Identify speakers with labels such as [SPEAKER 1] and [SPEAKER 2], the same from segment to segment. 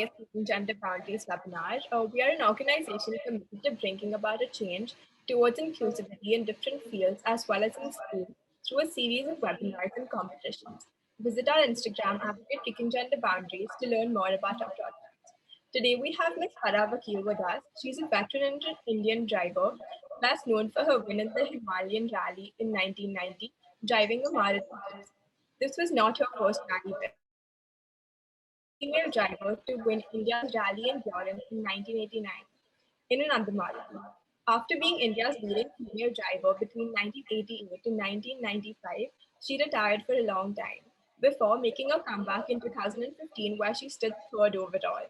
[SPEAKER 1] today's Keeping Gender Boundaries webinar. We are an organization committed to bringing about a change towards inclusivity in different fields as well as in school through a series of webinars and competitions. Visit our Instagram @Kicking Gender Boundaries to learn more about our projects. Today we have Ms. Farah Vakil with us. She's a veteran Indian driver, best known for her win in the Himalayan Rally in 1990, driving a Maruti Gypsy. This was not her first rally win female driver to win India's Rally Endurance in 1989 in an Maruti. After being India's leading female driver between 1988 and 1995, she retired for a long time before making a comeback in 2015 where she stood third overall.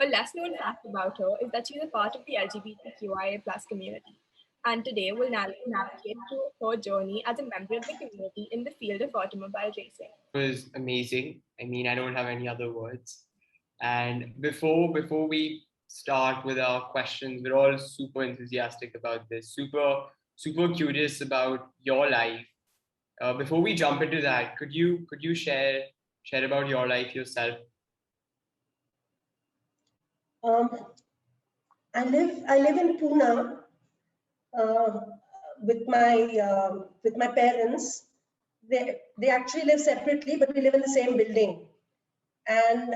[SPEAKER 1] A less known fact about her is that she's a part of the LGBTQIA community, and today we'll navigate through her journey as a member of the community in the field of automobile racing.
[SPEAKER 2] Was amazing. I mean, I don't have any other words. And before we start with our questions, we're all super enthusiastic about this, super curious about your life. Before we jump into that, could you share about your life yourself?
[SPEAKER 3] I live in Pune with my parents. They actually live separately, but we live in the same building. And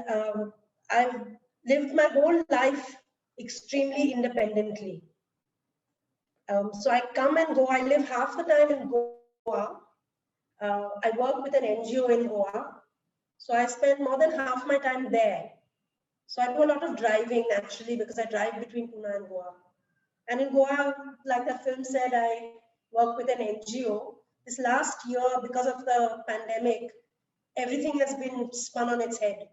[SPEAKER 3] I've lived my whole life extremely independently. So I come and go. I live half the time in Goa. I work with an NGO in Goa. So I spend more than half my time there. So I do a lot of driving actually because I drive between Pune and Goa. And in Goa, like the film said, I work with an NGO. This last year, because of the pandemic, everything has been spun on its head.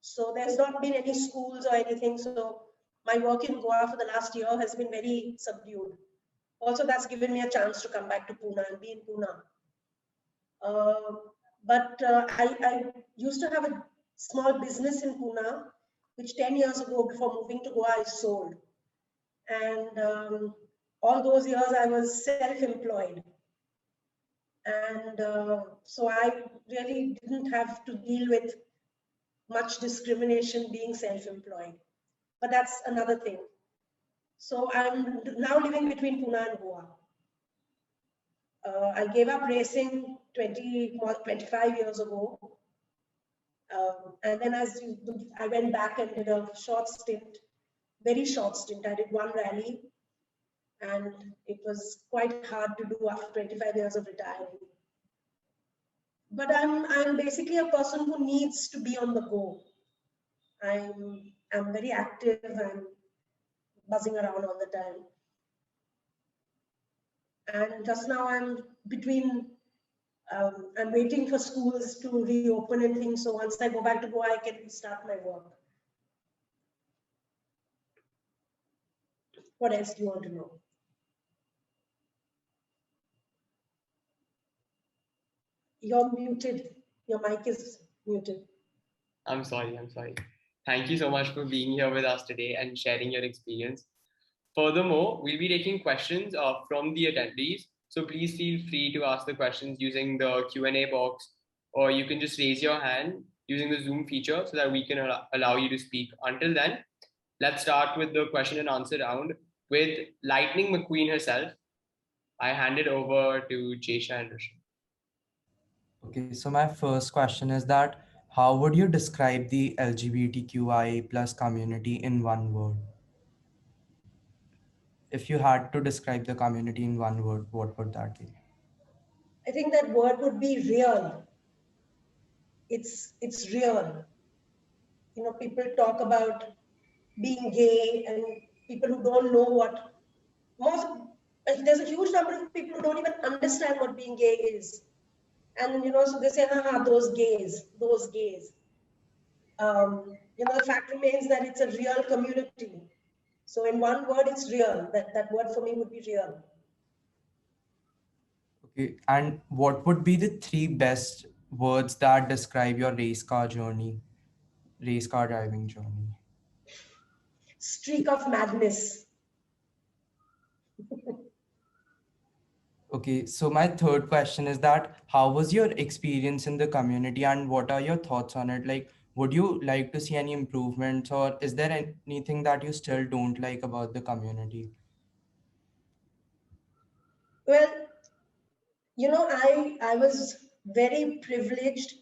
[SPEAKER 3] So there's not been any schools or anything. So my work in Goa for the last year has been very subdued. Also, that's given me a chance to come back to Pune and be in Pune. I used to have a small business in Pune, which 10 years ago, before moving to Goa, I sold. And all those years I was self-employed. And so I really didn't have to deal with much discrimination being self-employed. But that's another thing. So I'm now living between Pune and Goa. I gave up racing 25 years ago. And then I went back and did a short stint, very short stint. I did one rally, and it was quite hard to do after 25 years of retiring. But I'm basically a person who needs to be on the go. I'm very active. I'm buzzing around all the time. And just now I'm waiting for schools to reopen and things. So once I go back to Goa, I can start my work. What else do you want to know? You're muted. Your mic is muted.
[SPEAKER 2] I'm sorry. Thank you so much for being here with us today and sharing your experience. Furthermore, we'll be taking questions from the attendees. So please feel free to ask the questions using the Q&A box, or you can just raise your hand using the Zoom feature so that we can allow you to speak. Until then, let's start with the question and answer round with Lightning McQueen herself. I hand it over to Jesha and Rishabh.
[SPEAKER 4] Okay, so my first question is that how would you describe the LGBTQIA plus community in one word? If you had to describe the community in one word, what would that be?
[SPEAKER 3] I think that word would be real. It's real. You know, people talk about being gay, and people who don't know what there's a huge number of people who don't even understand what being gay is. And, you know, so they say, those gays. The fact remains that it's a real community. So in one word, it's real. That word for me would be real.
[SPEAKER 4] Okay, and what would be the 3 best words that describe your race car driving journey?
[SPEAKER 3] Streak of madness.
[SPEAKER 4] Okay, so my third question is that how was your experience in the community and what are your thoughts on it? Like, Would you like to see any improvements, or is there anything that you still don't like about the community?
[SPEAKER 3] Well, I was very privileged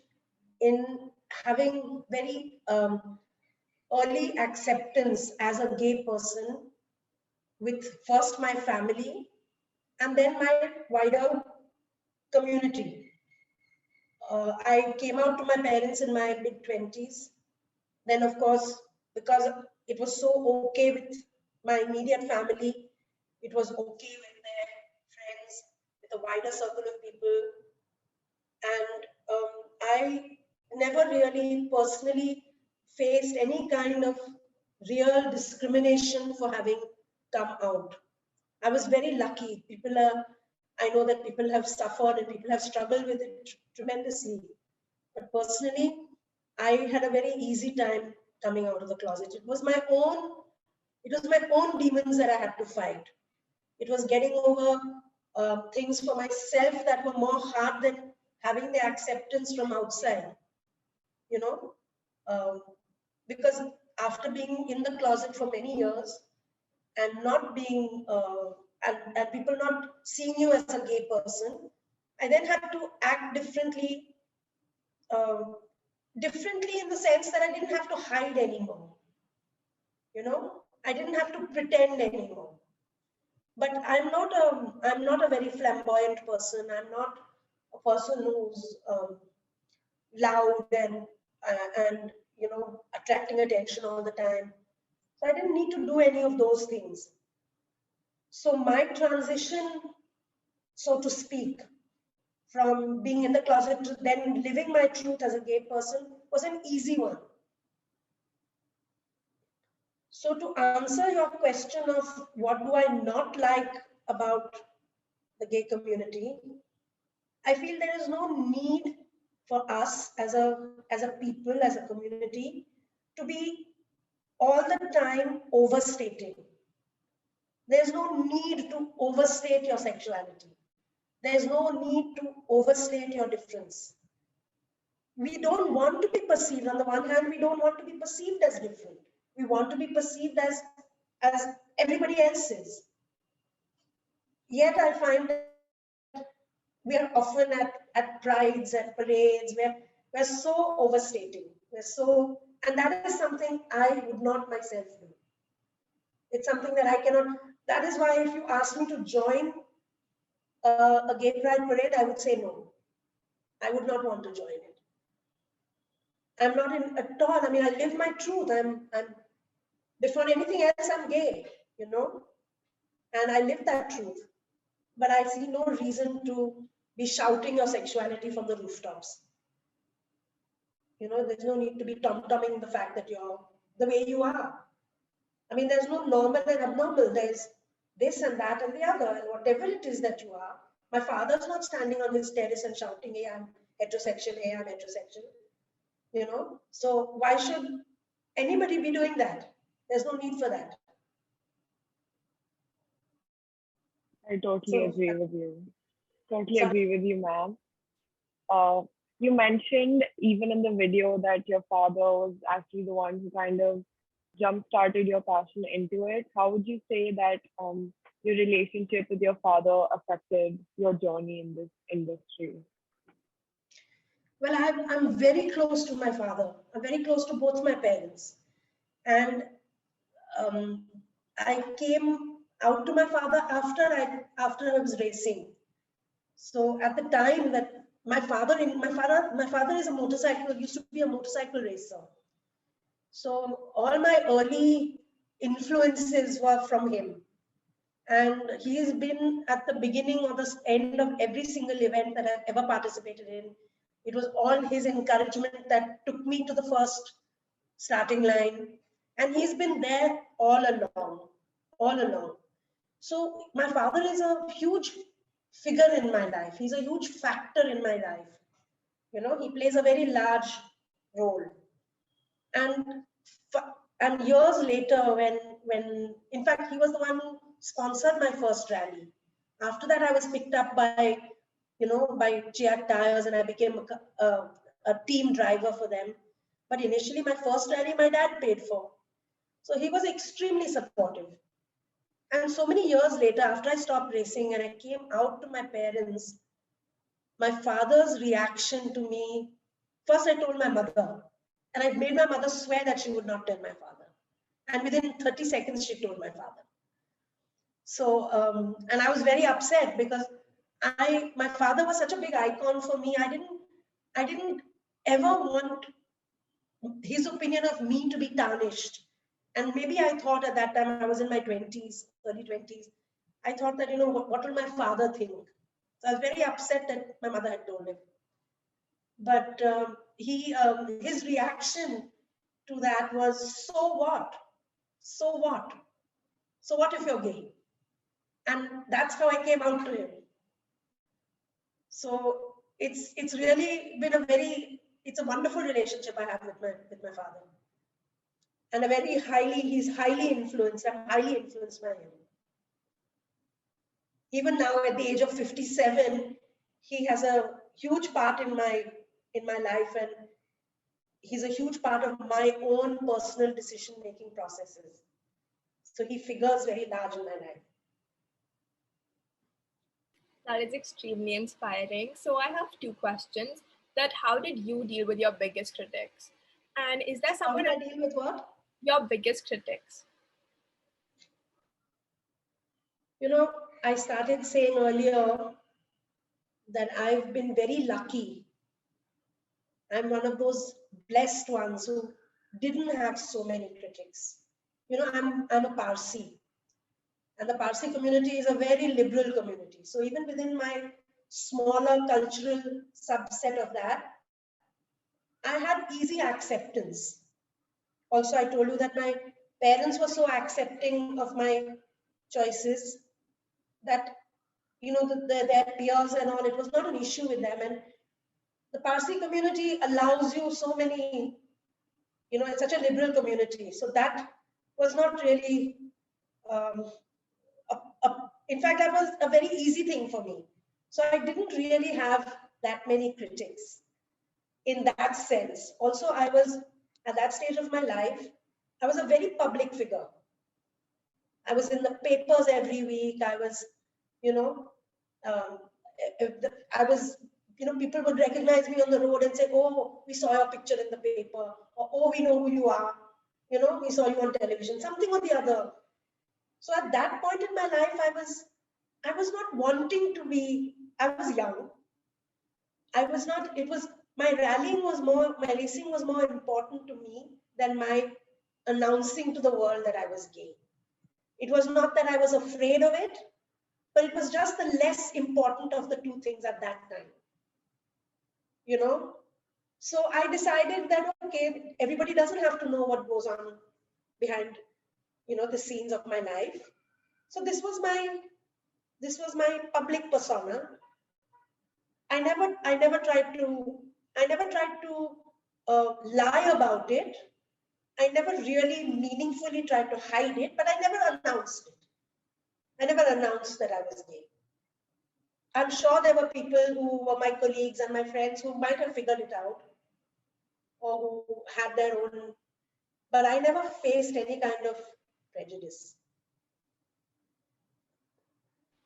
[SPEAKER 3] in having very early acceptance as a gay person with first my family and then my wider community. I came out to my parents in my mid-20s. Then, of course, because it was so okay with my immediate family, it was okay with their friends, with a wider circle of people. And I never really personally faced any kind of real discrimination for having come out. I was very lucky. I know that people have suffered and people have struggled with it tremendously. But personally, I had a very easy time coming out of the closet. It was my own demons that I had to fight. It was getting over things for myself that were more hard than having the acceptance from outside, you know, um, because after being in the closet for many years and not being, and people not seeing you as a gay person, I then had to act um, differently in the sense that I didn't have to hide anymore. I didn't have to pretend anymore. But I'm not a very flamboyant person. I'm not a person who's loud and attracting attention all the time. So I didn't need to do any of those things. So my transition, so to speak, from being in the closet to then living my truth as a gay person was an easy one. So to answer your question of what do I not like about the gay community, I feel there is no need for us as a people, as a community, to be all the time overstating. There's no need to overstate your sexuality. There's no need to overstate your difference. We don't want to be perceived. On the one hand, we don't want to be perceived as different. We want to be perceived as everybody else is. Yet I find that we are often at prides, at parades, we're so overstating. And that is something I would not myself do. It's something that I cannot. That is why if you ask me to join a gay pride parade, I would say no. I would not want to join it. I'm not in at all. I mean, I live my truth. I'm before anything else, I'm gay, and I live that truth. But I see no reason to be shouting your sexuality from the rooftops. There's no need to be tom-tomming the fact that you're the way you are. I mean, there's no normal and abnormal. There's this and that and the other, and whatever it is that you are. My father's not standing on his terrace and shouting, hey, I'm heterosexual, hey, I'm heterosexual. So why should anybody be doing that? There's no need for that.
[SPEAKER 5] I totally agree with you. Totally
[SPEAKER 3] Sorry?
[SPEAKER 5] agree with you, ma'am. You mentioned even in the video that your father was actually the one who kind of jump-started your passion into it. How would you say that your relationship with your father affected your journey in this industry?
[SPEAKER 3] Well, I'm very close to my father. I'm very close to both my parents. And I came out to my father after I was racing. So at the time that my father is a motorcycle, used to be a motorcycle racer. So all my early influences were from him. And he's been at the beginning or the end of every single event that I've ever participated in. It was all his encouragement that took me to the first starting line. And he's been there all along. So my father is a huge figure in my life. He's a huge factor in my life. He plays a very large role. And years later, when in fact he was the one who sponsored my first rally. After that, I was picked up by by GR Tires, and I became a team driver for them. But initially, my first rally, my dad paid for. So he was extremely supportive. And so many years later, after I stopped racing and I came out to my parents, my father's reaction to me, first I told my mother, and I made my mother swear that she would not tell my father. And within 30 seconds, she told my father. So, and I was very upset because my father was such a big icon for me. I didn't ever want his opinion of me to be tarnished. And maybe I thought at that time, I was in my 20s, early 20s. I thought that, what will my father think? So I was very upset that my mother had told him. But his reaction to that was, so what? So what? So what if you're gay? And that's how I came out to him. So it's really been it's a wonderful relationship I have with my father. And he's highly influenced. I'm highly influenced by him. Even now at the age of 57, he has a huge part in my life, and he's a huge part of my own personal decision-making processes. So he figures very large in my life.
[SPEAKER 1] That is extremely inspiring. So I have two questions. That how did you deal with your biggest critics? And is there someone...
[SPEAKER 3] How did I deal with what?
[SPEAKER 1] Your biggest critics.
[SPEAKER 3] I started saying earlier that I've been very lucky. I'm one of those blessed ones who didn't have so many critics. I'm a Parsi, and the Parsi community is a very liberal community. So even within my smaller cultural subset of that, I had easy acceptance. Also, I told you that my parents were so accepting of my choices that, their peers and all, it was not an issue with them. And the Parsi community allows you so many, it's such a liberal community. So that was not really, in fact, that was a very easy thing for me. So I didn't really have that many critics in that sense. Also, I was, at that stage of my life, I was a very public figure. I was in the papers every week. I was, I was, people would recognize me on the road and say, oh, we saw your picture in the paper, or oh, we know who you are. We saw you on television, something or the other. So at that point in my life, I was not wanting to be, I was young. I was not, my racing was more important to me than my announcing to the world that I was gay. It was not that I was afraid of it, but it was just the less important of the two things at that time. So I decided that, okay, everybody doesn't have to know what goes on behind, the scenes of my life. So this was my public persona. I never tried to lie about it. I never really meaningfully tried to hide it, but I never announced it. I never announced that I was gay. I'm sure there were people who were my colleagues and my friends who might have figured it out, or who had their own, but I never faced any kind of prejudice.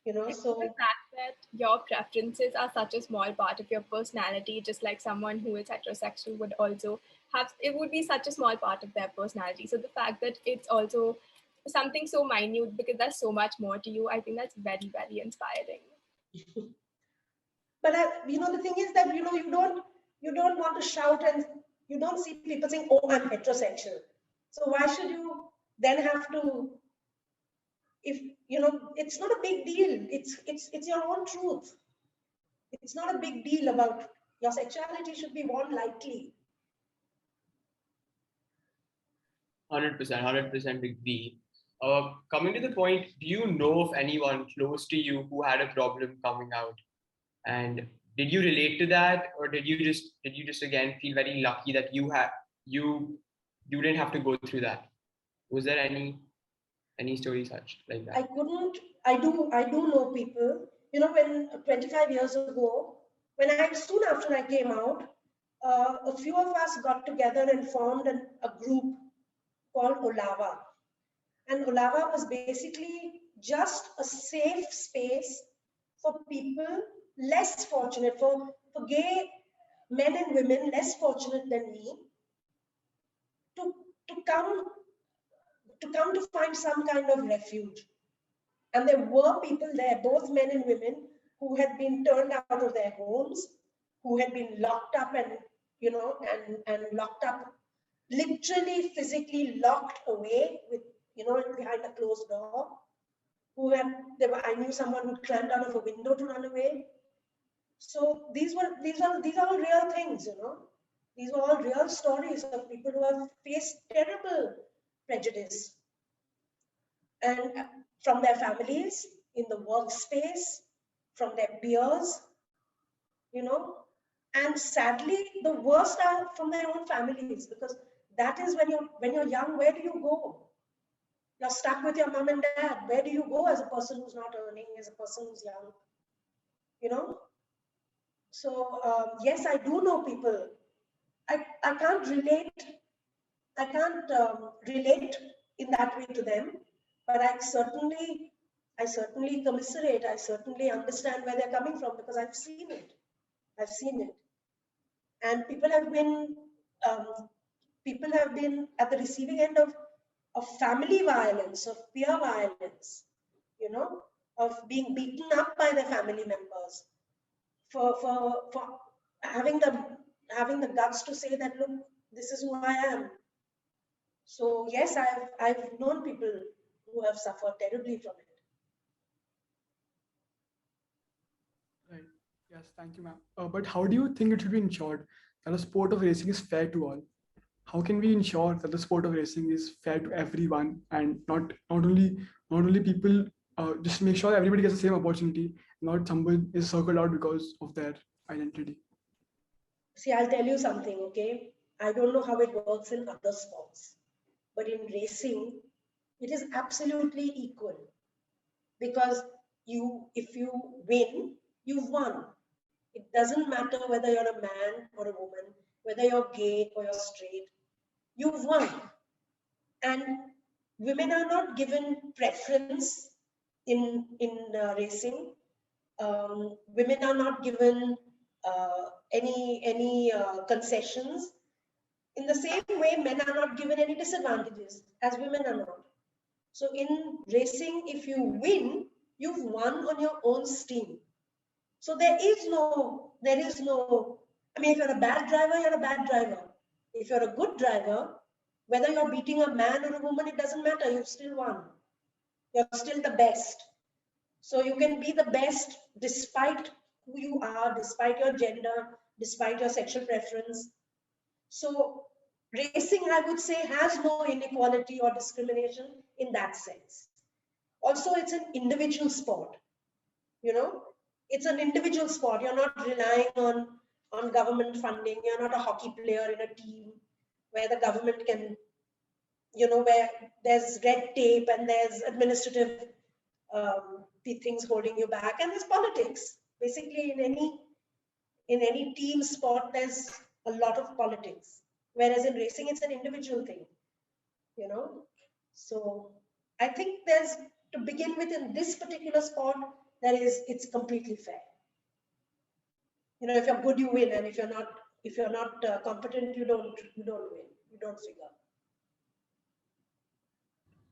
[SPEAKER 3] So
[SPEAKER 1] the fact that your preferences are such a small part of your personality, just like someone who is heterosexual would also have, it would be such a small part of their personality. So the fact that it's also something so minute because there's so much more to you, I think that's very, very inspiring.
[SPEAKER 3] But the thing is that, you don't want to shout, and you don't see people saying, oh, I'm heterosexual. So why should you then have to, if, it's not a big deal. It's your own truth. It's not a big deal about your sexuality should be worn lightly.
[SPEAKER 2] 100% agree. Coming to the point, do you know of anyone close to you who had a problem coming out? And did you relate to that, or did you just again feel very lucky that you didn't have to go through that? Was there any story such like that?
[SPEAKER 3] I do know people, when 25 years ago, soon after I came out, a few of us got together and formed a group called Olava. And Olava was basically just a safe space for people less fortunate, for gay men and women less fortunate than me, to, to come to find some kind of refuge. And there were people there, both men and women, who had been turned out of their homes, who had been locked up and, and locked up, literally physically locked away with, behind a closed door, I knew someone who climbed out of a window to run away. So these are all real things, These were all real stories of people who have faced terrible prejudice. And from their families, in the workspace, from their peers, and sadly, the worst are from their own families, because that is when you're young, where do you go? You're stuck with your mom and dad. Where do you go as a person who's not earning, as a person who's young? So yes, I do know people. I can't relate. I can't relate in that way to them, but I certainly commiserate. I certainly understand where they're coming from, because I've seen it. I've seen it, and people have been at the receiving end of family violence, of peer violence, of being beaten up by their family members for having the guts to say that, look, this is who I am. So yes, I've known people who have suffered terribly from it.
[SPEAKER 6] Right. Yes, thank you, ma'am. But how do you think it should be ensured that the sport of racing is fair to all? How can we ensure that the sport of racing is fair to everyone, and not only people, just make sure everybody gets the same opportunity, not someone is circled out because of their identity?
[SPEAKER 3] See, I'll tell you something, okay? I don't know how it works in other sports, but in racing, it is absolutely equal, because if you win, you've won. It doesn't matter whether you're a man or a woman, whether you're gay or you're straight, you've won. And women are not given preference in racing. Women are not given any concessions. In the same way, men are not given any disadvantages, as women are not. So in racing, if you win, you've won on your own steam. So there is no, I mean, if you're a bad driver, you're a bad driver. If you're a good driver, whether you're beating a man or a woman, it doesn't matter, you've still won. You're still the best. So you can be the best despite who you are, despite your gender, despite your sexual preference. So racing, I would say, has no inequality or discrimination in that sense. Also, it's an individual sport, it's an individual sport. You're not relying on government funding. You're not a hockey player in a team where the government can, where there's red tape and there's administrative things holding you back, and there's politics. Basically, in any team sport, there's a lot of politics. Whereas in racing, it's an individual thing, So I think to begin with, in this particular sport, it's completely fair. If you're good, you win, and if you're not competent, you don't win. You don't figure.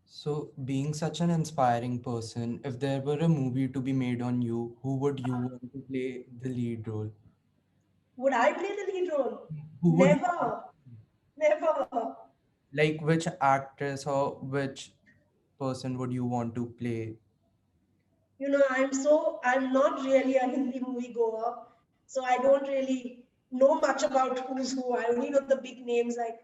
[SPEAKER 4] So, being such an inspiring person, if there were a movie to be made on you, who would you want to play the lead role?
[SPEAKER 3] Would I play the lead role?
[SPEAKER 4] Who would,
[SPEAKER 3] Never.
[SPEAKER 4] like, which actress or which person would you want to play?
[SPEAKER 3] I'm not really a Hindi movie goer, so I don't really know much about who's who. I only know the big names like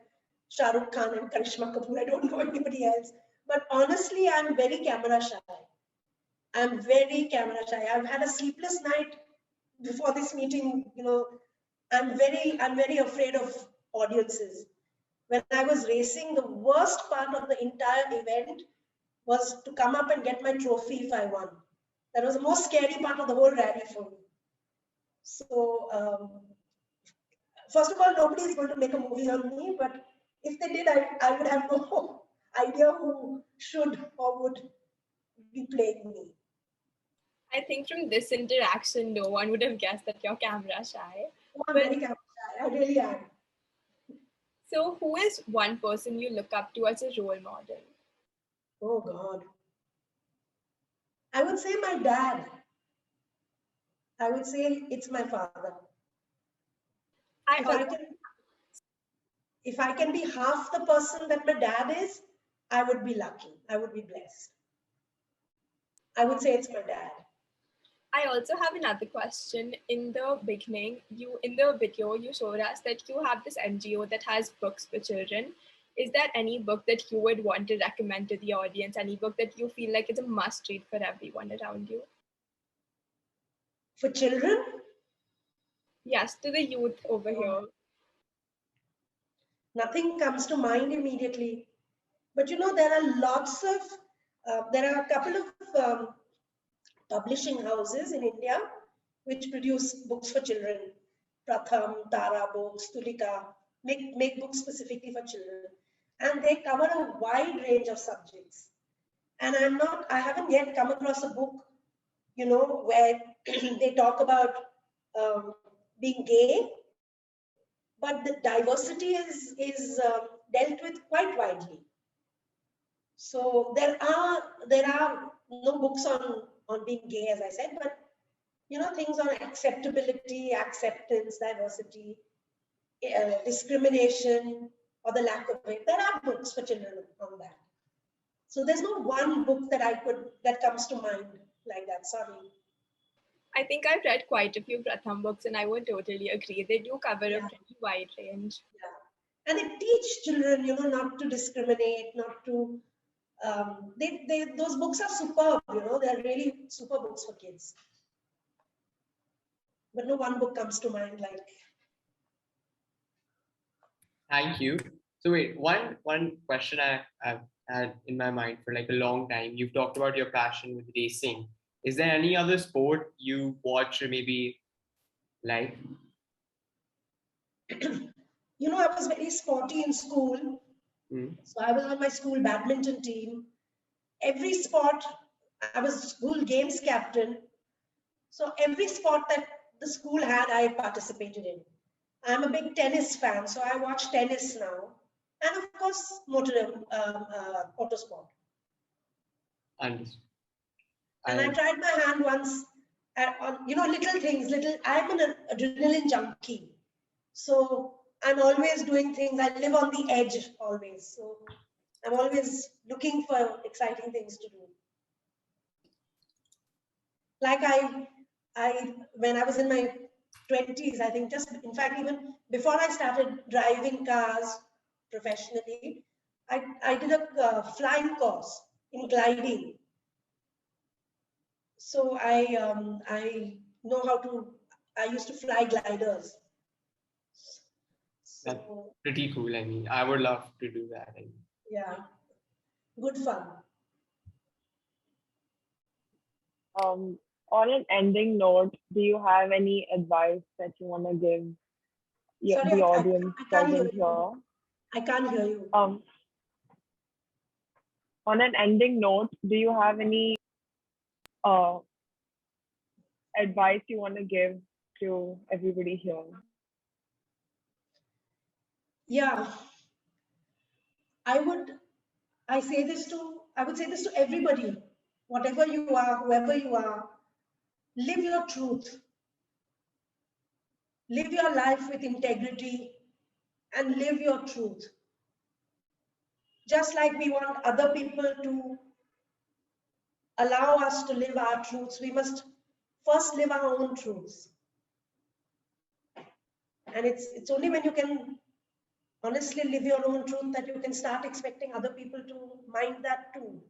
[SPEAKER 3] Shah Rukh Khan and Karishma Kapoor. I don't know anybody else. But honestly, I'm very camera shy. I'm very camera shy. I've had a sleepless night before this meeting. I'm very afraid of audiences. When I was racing, the worst part of the entire event was to come up and get my trophy if I won. That was the most scary part of the whole rally for me. So first of all, nobody is going to make a movie on me, but if they did, I would have no idea who should or would be playing me.
[SPEAKER 1] I think from this interaction, no one would have guessed that you're camera shy.
[SPEAKER 3] I'm very camera shy. I really am.
[SPEAKER 1] So, who is one person you look up to as a role model?
[SPEAKER 3] Oh God. I would say my dad. I would say it's my father. If I can be half the person that my dad is, I would be lucky. I would be blessed. I would say it's my dad.
[SPEAKER 1] I also have another question. In the beginning, in the video, you showed us that you have this NGO that has books for children. Is there any book that you would want to recommend to the audience? Any book that you feel like is a must read for everyone around you?
[SPEAKER 3] For children?
[SPEAKER 1] Yes, to the youth over here.
[SPEAKER 3] Nothing comes to mind immediately. But you know, there are lots of, there are a couple of publishing houses in India which produce books for children. Pratham, Tara Books, Tulika, make books specifically for children. And they cover a wide range of subjects. And I haven't yet come across a book, you know, where they talk about being gay, but the diversity is dealt with quite widely. So there are no books on being gay, as I said, but you know, things on acceptability, acceptance, diversity, discrimination, or the lack of it. There are books for children on that. So there's no one book that comes to mind like that. Sorry.
[SPEAKER 1] I think I've read quite a few Pratham books, and I would totally agree. They do cover a pretty wide range.
[SPEAKER 3] Yeah. And they teach children, you know, not to discriminate, not to. Those books are superb, you know. They're really super books for kids. But no one book comes to mind like.
[SPEAKER 2] Thank you. So wait, one question I've had in my mind for like a long time. You've talked about your passion with racing. Is there any other sport you watch or maybe like?
[SPEAKER 3] You know, I was very sporty in school. So I was on my school badminton team. Every sport, I was school games captain. So every sport that the school had, I participated in. I'm a big tennis fan, so I watch tennis now. And of course, motorsport.
[SPEAKER 2] Understood.
[SPEAKER 3] And I tried my hand once on, you know, little things, I'm an adrenaline junkie. So I'm always doing things. I live on the edge always. So I'm always looking for exciting things to do. Like when I was in my 20s, I think in fact, even before I started driving cars professionally, I did a flying course in gliding. So I know how to, I used to fly gliders. So,
[SPEAKER 2] that's pretty cool. I mean, I would love to do that.
[SPEAKER 3] Yeah, good fun.
[SPEAKER 5] On an ending note, do you have any advice that you want to give the audience present here?
[SPEAKER 3] I can't hear you.
[SPEAKER 5] On an ending note, do you have any advice you want to give to everybody here?
[SPEAKER 3] Yeah, I would say this to everybody, whatever you are, whoever you are, live your truth. Live your life with integrity and live your truth. Just like we want other people to allow us to live our truths, we must first live our own truths. And it's only when you can honestly live your own truth that you can start expecting other people to mind that too.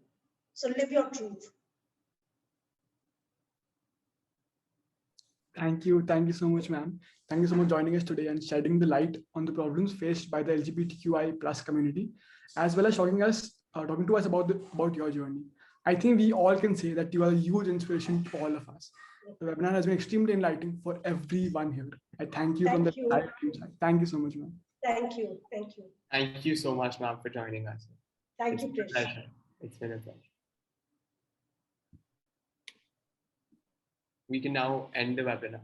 [SPEAKER 3] So live your truth.
[SPEAKER 6] Thank you so much, ma'am. Thank you so much for joining us today and shedding the light on the problems faced by the LGBTQI plus community, as well as talking to us about your journey. I think we all can say that you are a huge inspiration to all of us. The webinar has been extremely enlightening for everyone here. I thank you from the entire team side. Thank you so much, ma'am.
[SPEAKER 3] Thank you. Thank you.
[SPEAKER 2] Thank you so much, ma'am, for joining us.
[SPEAKER 3] Thank you,
[SPEAKER 2] It's been a
[SPEAKER 3] Krish.
[SPEAKER 2] pleasure. It's been a pleasure. We can now end the webinar.